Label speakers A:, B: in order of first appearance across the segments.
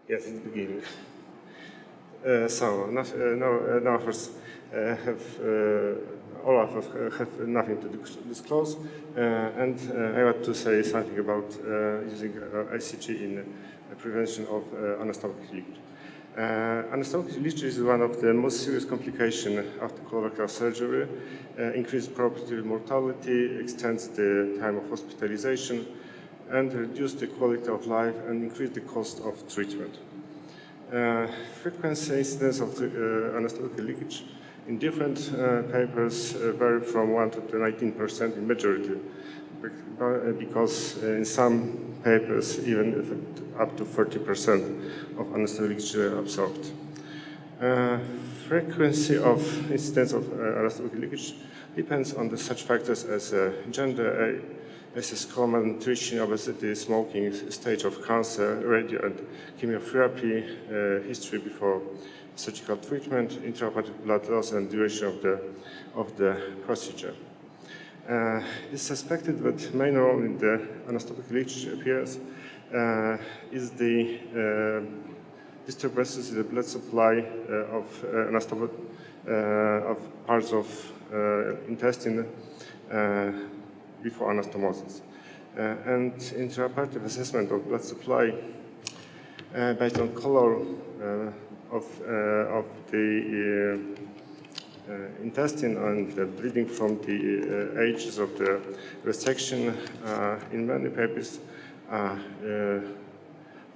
A: Yes, it's the beginning. Now first, all of us have nothing to disclose, and I want to say something about using ICG in prevention of anastomotic leakage. Anastomotic leakage is one of the most serious complications after colorectal surgery. Increased probability of mortality, extends the time of hospitalization, and reduce the quality of life and increase the cost of treatment. Frequency incidence of anastomotic leakage in different papers vary from 1 to 19% in majority, because in some papers even up to 30% of anastomotic leakage are absorbed. Frequency of incidence of anastomotic leakage depends on such factors as gender, score, malnutrition, obesity, smoking, stage of cancer, radio and chemotherapy, history before surgical treatment, intraoperative blood loss, and duration of the procedure. It's suspected that main role in the anastomotic leakage appears is the disturbances in the blood supply of parts of intestine before anastomosis. And intraoperative assessment of blood supply based on color of the intestine and the bleeding from the edges of the resection in many papers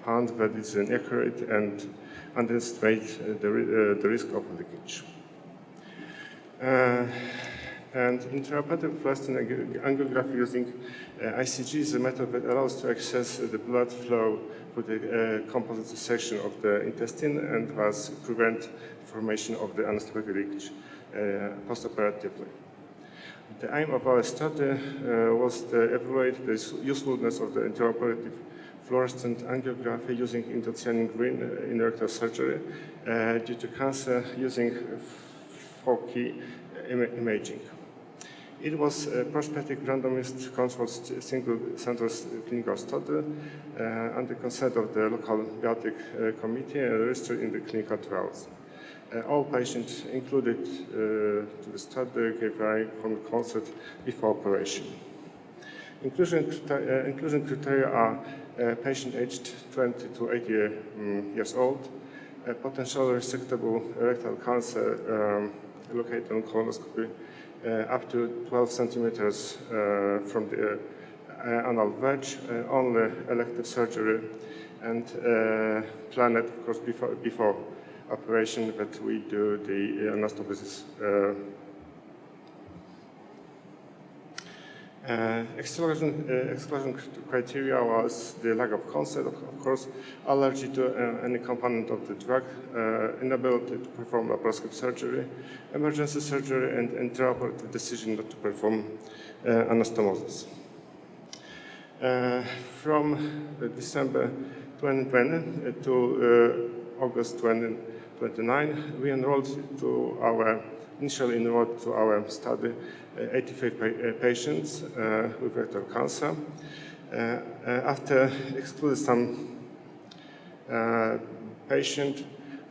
A: found that it's inaccurate and underestimate the risk of leakage. And intraoperative fluorescent angiography using ICG is a method that allows to access the blood flow through the composite section of the intestine and thus prevent formation of the anastomotic leakage postoperatively. The aim of our study was to evaluate the usefulness of the intraoperative fluorescent angiography using indocyanine green in rectal surgery due to cancer using 4-key imaging. It was a prospective randomized controlled single-center clinical study under consent of the local biotic committee and registered in the clinical trials. All patients included to the study gave informed consent before operation. Inclusion criteria are patient aged 20 to 80 years old, potential resectable rectal cancer located on colonoscopy up to 12 centimeters from the anal verge, only elective surgery, and planned, of course, before operation that we do the anastomosis. Exclusion criteria was the lack of consent, of course, allergy to any component of the drug, inability to perform laparoscopic surgery, emergency surgery, and intraoperative decision not to perform anastomosis. From December 2020 to August 2029, we initially enrolled to our study 85 patients with rectal cancer. After excluding some patients,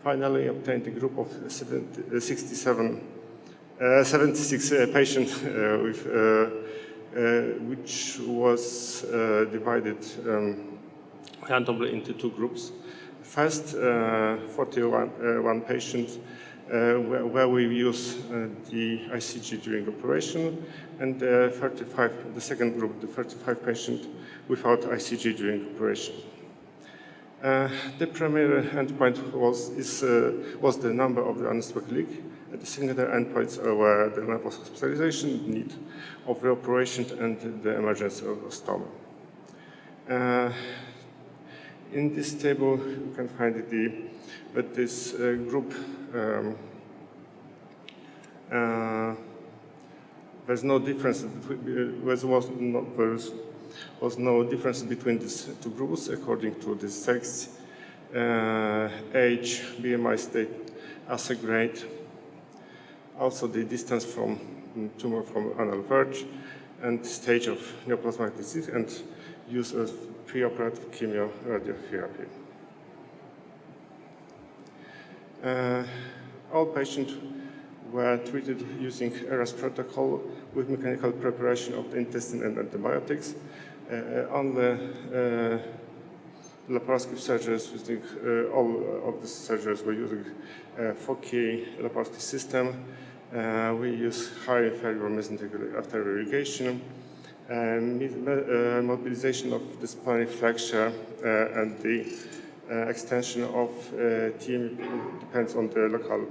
A: finally obtained a group of 76 patients which was divided randomly into two groups. First, 41 patients where we use the ICG during operation, and 35, the second group, the 35 patients without ICG during operation. The primary endpoint was the number of the anastomotic leak. The secondary endpoints were the length of hospitalization, need of reoperation, and the emergence of stoma. In this table, you can find that this group there's no difference. There was no difference between these two groups according to the sex, age, BMI state, assay grade, also the distance from tumor from anal verge, and stage of neoplasmatic disease, and use of preoperative chemoradiotherapy. All patients were treated using ERAS protocol with mechanical preparation of the intestine and antibiotics. On the laparoscopic surgeries, using all of the surgeries were using 4K laparoscopic system. We use high failure mesenteric arterial irrigation, mobilization of the spinal flexure, and the extension of TM depends on the local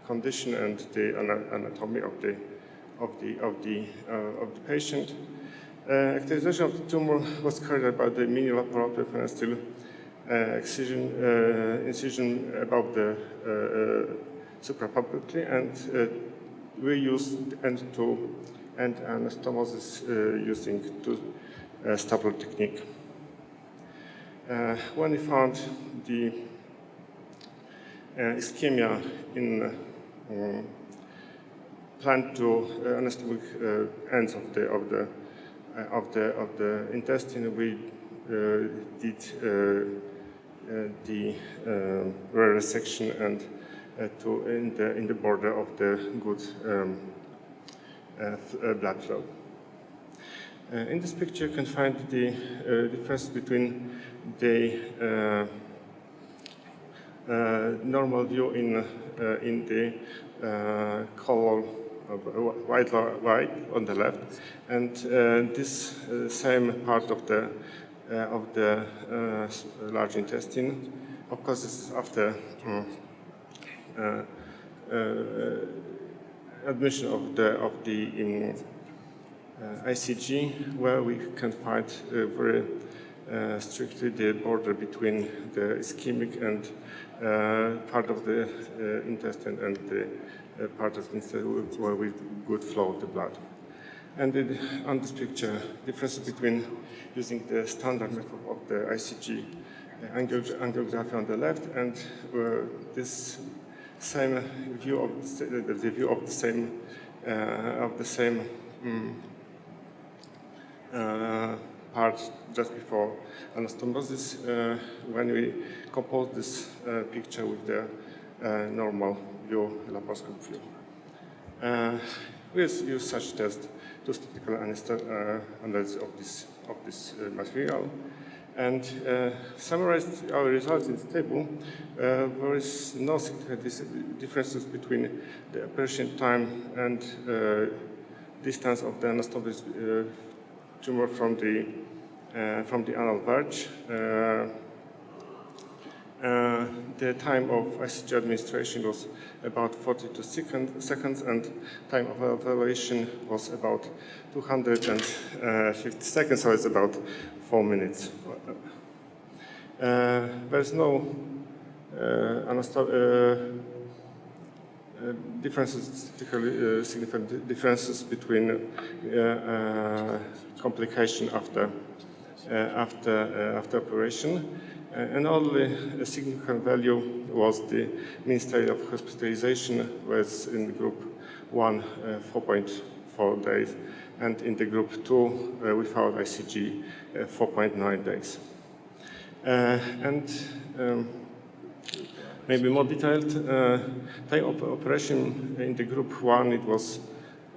A: condition and the anatomy of the patient. Activization of the tumor was carried out by the mini laparoscopic fenestrial incision above the suprapapillary, and we used end-to-end anastomosis using two-staple technique. When we found the ischemia in planned to anastomic ends of the intestine, we did the resection and in the border of the good blood flow. In this picture, you can find the difference between the normal view in the color white on the left, and this same part of the large intestine. Of course, this is after admission of the ICG, where we can find very strictly the border between the ischemic and part of the intestine and the part of the intestine where we good flow of the blood. And on this picture, difference between using the standard method of the ICG angiography on the left and this same view of the view of the same part just before anastomosis, when we compose this picture with the normal view, laparoscopic view. We use such test to statistical analysis of this material, and summarized our results in this table. There is no significant differences between the operation time and distance of the anastomosis tumor from the anal verge. The time of ICG administration was about 42 seconds, and time of evaluation was about 250 seconds, so it's about 4 minutes. There's no significant differences between complication after operation. And only a significant value was the mean stay of hospitalization, was in group 1 4.4 days, and in the group 2 without ICG 4.9 days. Maybe more detailed time of operation in the group 1, it was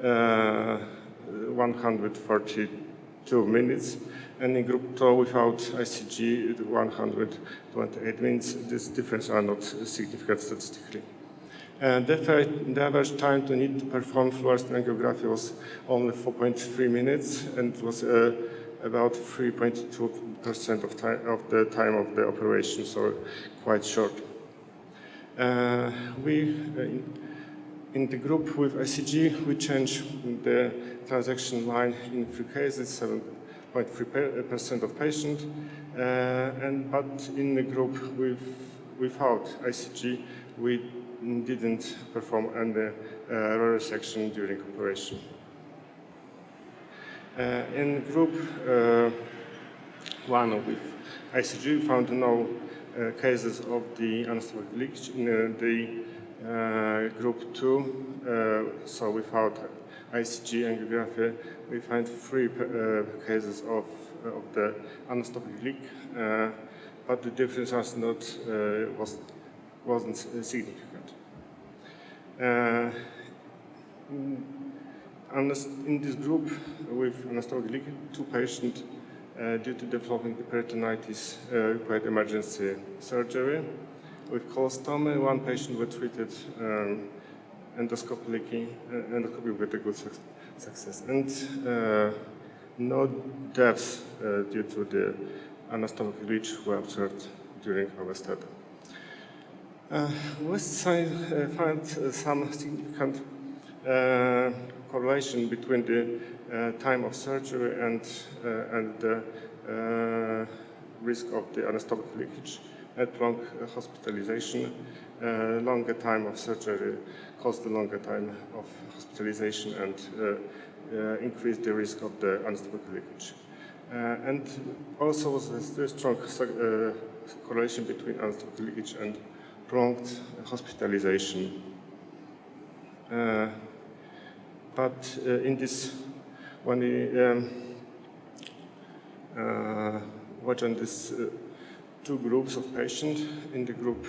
A: 142 minutes, and in group 2 without ICG 128 minutes. These differences are not significant statistically. The average time to need to perform fluorescent angiography was only 4.3 minutes, and it was about 3.2% of the time of the operation, so quite short. In the group with ICG, we changed the transaction line in 3 cases, 7.3% of patients, but in the group without ICG, we didn't perform any resection during operation. In group 1 with ICG, we found no cases of the anastomotic leakage. In the group 2, so without ICG angiography, we find 3 cases of the anastomotic leak, but the difference was wasn't significant. In this group with anastomotic leak, 2 patients due to developing peritonitis required emergency surgery. With colostomy, 1 patient was treated endoscopy with a good success, and no deaths due to the anastomotic leak were observed during our study. We found some significant correlation between the time of surgery and the risk of the anastomotic leakage and prolonged hospitalization. Longer time of surgery caused the longer time of hospitalization and increased the risk of the anastomotic leakage. And also there's a strong correlation between anastomotic leakage and prolonged hospitalization. But in this, when we watch on these 2 groups of patients, in the group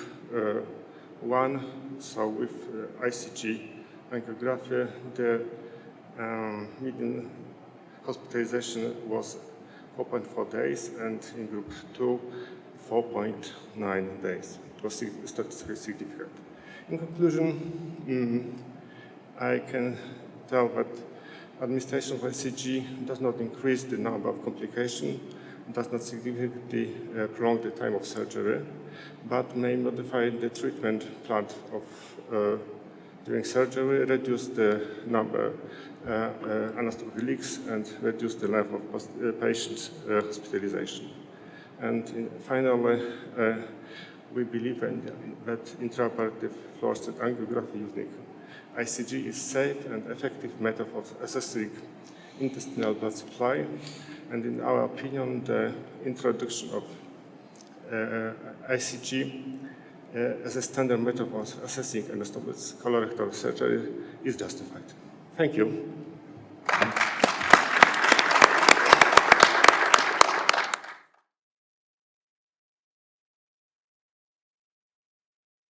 A: 1, so with ICG angiography, the median hospitalization was 4.4 days, and in group 2, 4.9 days. It was statistically significant. In conclusion, I can tell that administration of ICG does not increase the number of complications, does not significantly prolong the time of surgery, but may modify the treatment plan during surgery, reduce the number of anastomotic leaks, and reduce the length of patient's hospitalization. And finally, we believe that intraoperative fluorescent angiography using ICG is safe and effective method of assessing intestinal blood supply, and in our opinion, the introduction of ICG as a standard method of assessing anastomosis colorectal surgery is justified. Thank you.